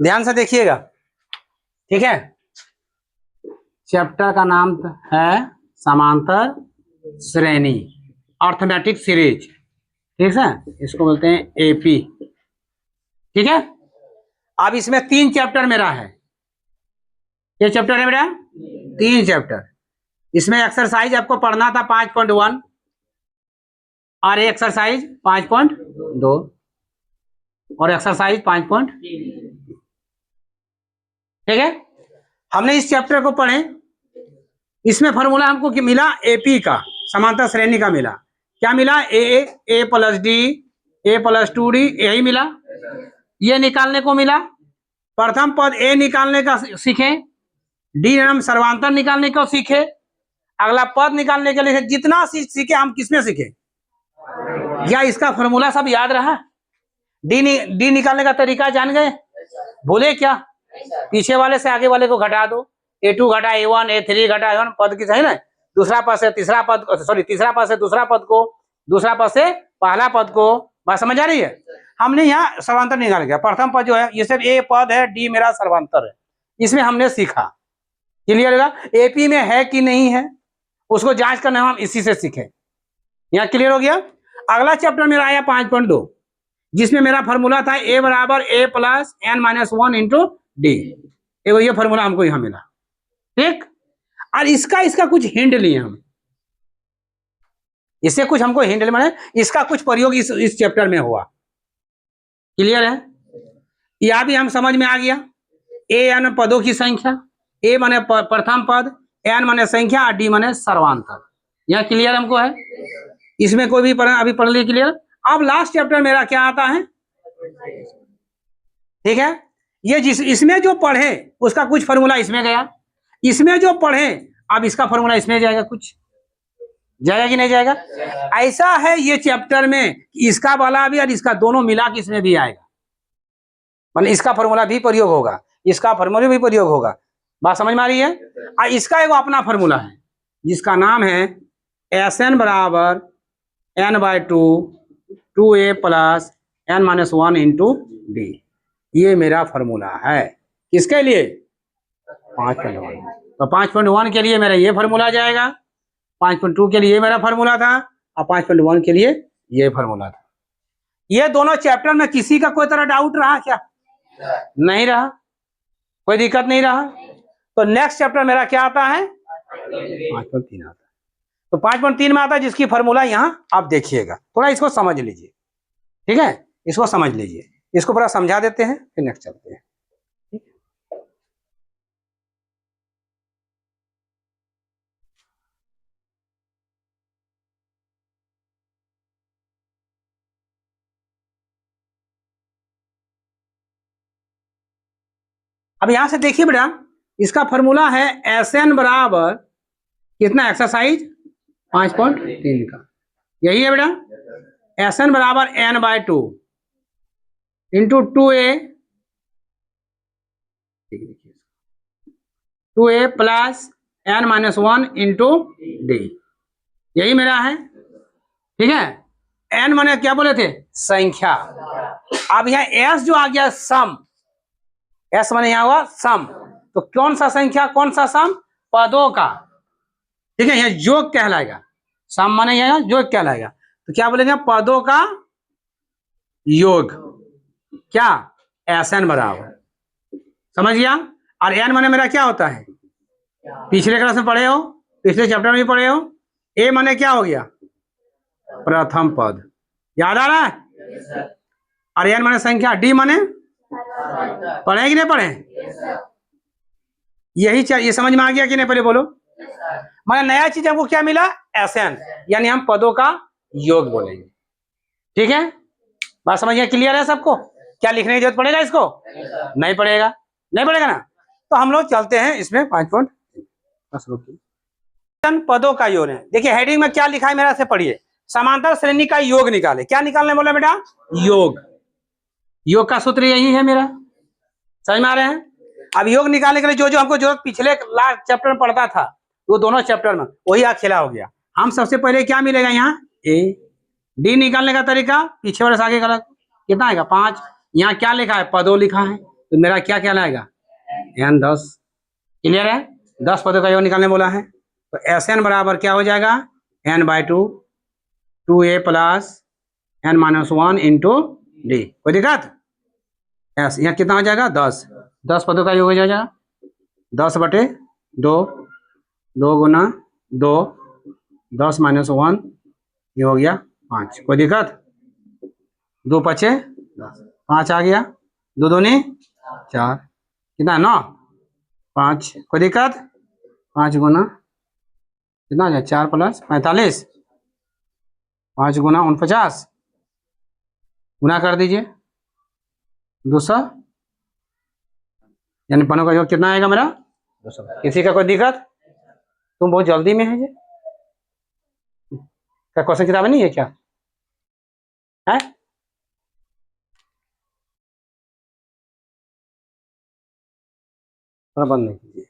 ध्यान से देखिएगा, ठीक है। चैप्टर का नाम है समांतर श्रेणी, अर्थमेटिक सीरीज, ठीक है। इसको बोलते हैं एपी, ठीक है। अब इसमें 3 चैप्टर मेरा है। ये चैप्टर है मेरा 3 चैप्टर। इसमें एक्सरसाइज आपको पढ़ना था 5.1 और एक्सरसाइज 5.2 और एक्सरसाइज 5. ठीक है। हमने इस चैप्टर को पढ़े। इसमें फॉर्मूला हमको कि मिला एपी का, समांतर श्रेणी का मिला। क्या मिला? ए प्लस डी, ए प्लस 2d, यही मिला। ये निकालने को मिला। प्रथम पद ए निकालने का सीखे, डी एम सर्वांतर निकालने को सीखे। अगला पद निकालने के लिए जितना सीखे हम किसमें सीखे? या इसका फॉर्मूला सब याद रहा? डी निकालने का तरीका जान गए? बोले क्या? पीछे वाले से आगे वाले को घटा दो। A2 घटा A1, A3 घटा A1, पद की सही ना। दूसरा पद से तीसरा पद, सॉरी तीसरा पद से दूसरा पद को, दूसरा पद से पहला पद को। बात समझ आ रही है? हमने यहाँ सर्वांतर निकाल गया। प्रथम पद जो है ये सिर्फ ए पद है, डी मेरा सर्वांतर है। इसमें हमने सीखा। क्लियर है? एपी में है कि नहीं है उसको जांच करना हम इसी से सीखे। यहाँ क्लियर हो गया। अगला चैप्टर मेरा आया 5.2, जिसमें मेरा फॉर्मूला था ए बराबर A plus N minus 1 into D. ये फॉर्मूला हमको यहां मिला, ठीक। और इसका कुछ हिंट लिए हम, इससे कुछ हमको हिंट माने इसका कुछ प्रयोग इस चैप्टर में हुआ। क्लियर है? यह भी हम समझ में आ गया। ए एन पदों की संख्या, ए माने प्रथम पद, एन माने संख्या और डी माने सर्वांतर। यह क्लियर हमको है। इसमें कोई भी अभी पढ़ ली क्लियर। अब लास्ट चैप्टर मेरा क्या आता है? ठीक है। ये इसमें जो पढ़े उसका कुछ फॉर्मूला इसमें गया, इसमें जो पढ़े अब इसका फॉर्मूला इसमें जाएगा। कुछ जाएगा कि नहीं जाएगा? ऐसा है ये चैप्टर में, इसका वाला भी और इसका दोनों मिला के इसमें भी आएगा। मतलब इसका फॉर्मूला भी प्रयोग होगा, इसका फॉर्मूला भी प्रयोग होगा। बात समझ में आ रही है? और इसका एक अपना फॉर्मूला है जिसका नाम है Sn बराबर n/2 2a plus n minus 1 into D. ये मेरा फॉर्मूला है। किसके लिए? 5.1। तो 5.1 के लिए मेरा ये फॉर्मूला जाएगा, 5.2 के लिए मेरा फॉर्मूला था और 5.1 के लिए ये फॉर्मूला था। ये दोनों चैप्टर में किसी का कोई तरह डाउट रहा क्या? नहीं रहा, कोई दिक्कत नहीं रहा। तो नेक्स्ट चैप्टर मेरा क्या आता है? 5.3 आता है। तो 5.3 में आता है जिसकी फॉर्मूला यहाँ आप देखिएगा। थोड़ा इसको समझ लीजिए, ठीक है। इसको समझ लीजिए, इसको पूरा समझा देते हैं फिर नेक्स्ट चलते हैं। अब यहां से देखिए बेटा, इसका फॉर्मूला है Sn बराबर कितना? एक्सरसाइज 5.3 का यही है बेटा। Sn बराबर n/2 into 2a plus n minus 1 into D. यही मेरा है, ठीक है। n माने क्या बोले थे? संख्या। अब यहाँ s जो आ गया सम, s माने यहाँ हुआ सम। तो कौन सा संख्या, कौन सा सम? पदों का, ठीक है। यहाँ योग कहलाएगा। सम माने यहाँ योग कहलाएगा। तो क्या बोलेंगे? पदों का योग। क्या? Sn बराबर, समझ गया। और n माने मेरा क्या होता है? पिछले क्लास में पढ़े हो, पिछले चैप्टर में पढ़े हो। a माने क्या हो गया? प्रथम पद। याद आ रहा है? और n माने संख्या, d माने पढ़े कि नहीं पढ़े? यही ये समझ में आ गया कि नहीं? पहले बोलो। माने नया चीज हमको क्या मिला? Sn, यानी हम पदों का योग बोलेंगे, ठीक है। बात समझिए, क्लियर है सबको? क्या लिखने की जरूरत पड़ेगा इसको? नहीं पड़ेगा, नहीं पड़ेगा ना। तो हम लोग चलते हैं इसमें 5. पदों का योग है। देखिए हेडिंग में क्या लिखा है मेरा से पढ़िए। समांतर श्रेणी का योग निकाले। क्या निकालने बोला बेटा? योग। योग का सूत्र यही है मेरा, समझ में आ रहे हैं? अब योग निकालने के लिए जो जो हमको जरूरत पिछले लास्ट चैप्टर में पढ़ता था, वो दोनों चैप्टर में वही अकेला हो गया। हम सबसे पहले क्या मिलेगा यहाँ? ए। डी निकालने का तरीका पीछे वाले से आगे गलत, कितना आएगा? 5। यहाँ क्या लिखा है? पदों लिखा है। तो मेरा क्या कहलाएगा, n 10। क्लियर है, 10 पदों का योग निकालने बोला है, तो Sn बराबर क्या हो जाएगा, n/2 2a plus n-1 into D. कोई दिक्कत, यस, यहाँ कितना हो जाएगा 10, 10 पदों का योग हो जाएगा 10/2, 2 गुना 2, 10-1 ये हो गया 5। कोई दिक्कत, 2 पचे 10, 5 आ गया, 2 दूनी 4, कितना 9 5। कोई दिक्कत, 5 गुना कितना हो जाए 4 प्लस 45, 5 गुना 49, गुना कर दीजिए 200, यानी पनों का योग कितना आएगा मेरा 200। किसी का कोई दिक्कत, तुम बहुत जल्दी में है जी, क्या क्वेश्चन किताब नहीं है क्या है, थोड़ा बंद नहीं कीजिए।